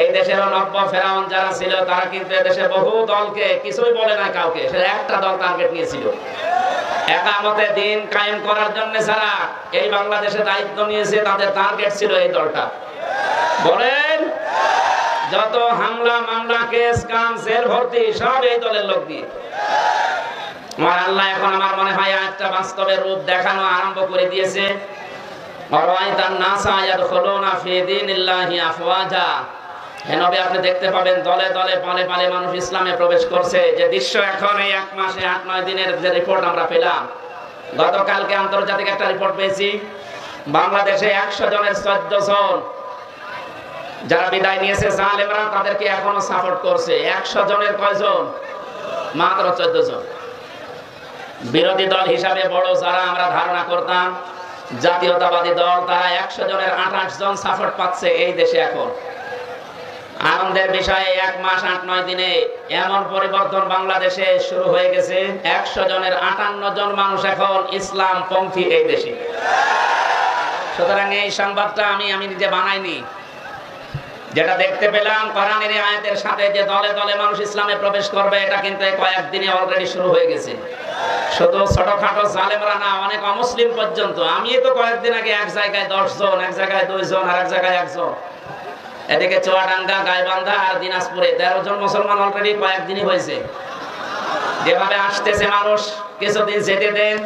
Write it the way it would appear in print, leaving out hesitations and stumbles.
এই দেশের নব্য ফেরাউন যারা ছিল তারা কিন্তু এদেশে বহু দলকে কিছুই বলে না কাউকে, সে একটা দল টার্গেট নিয়েছিল একামতে দিন কায়েম করার জন্য। যারা এই বাংলাদেশে দায়িত্ব নিয়েছে তাদের টার্গেট ছিল এই দলটা। বলেন যত হামলা মামলা কেস কাম জেল ভর্তি সব এই দলের লোক দিয়ে। আমার আল্লাহ এখন আমার মনে হয় একটা বাস্তবের রূপ দেখানো আরম্ভ করে দিয়েছে। আপনি দেখতে পাবেন দলে দলে পালে পালে মানুষ ইসলামে প্রবেশ করছে। যে দৃশ্য এখন এই 1 মাসে 8-9 দিনের যে রিপোর্ট আমরা পেলাম, গতকালকে আন্তর্জাতিক একটা রিপোর্ট পেয়েছি, বাংলাদেশে 100 জনের 14 জন যারা বিদায় নিয়েছে জালেমরা তাদেরকে এখনো সাপোর্ট করছে। 100 জনের কয়জন? মাত্র 14 জন। বিরোধী দল হিসাবে বড় যারা আমরা ধারণা করতাম জাতীয়তাবাদী দল, তারা 100 জনের 28 জন সাপোর্ট পাচ্ছে এই দেশে। এখন আনন্দের বিষয়ে 1 মাস 8-9 দিনে এমন পরিবর্তন বাংলাদেশে শুরু হয়ে গেছে। 100 জনের 58 জন মানুষ এখন ইসলাম পন্থী এই দেশে। সুতরাং এই সংবাদটা আমি নিজে বানাইনি, যেটা দেখতে পেলাম কোরআনের আয়াতের সাথে যে দলে দলে মানুষ ইসলামে প্রবেশ করবে, এটা কিন্তু কয়েকদিনে অলরেডি শুরু হয়ে গেছে। শুধু ছোটখাটো জালেমরা না, অনেক অমুসলিম পর্যন্ত। আমি তো কয়েকদিন আগে এক জায়গায় 10 জন, এক জায়গায় 2 জন, আর এক জায়গায় 1 জন, এদিকে চুয়াডাঙ্গা, গাইবান্ধা আর দিনাজপুরে 13 জন মুসলমান অলরেডি কয়েকদিনই হয়েছে। যেভাবে আসতেছে মানুষ, কিছুদিন যেতে দেন।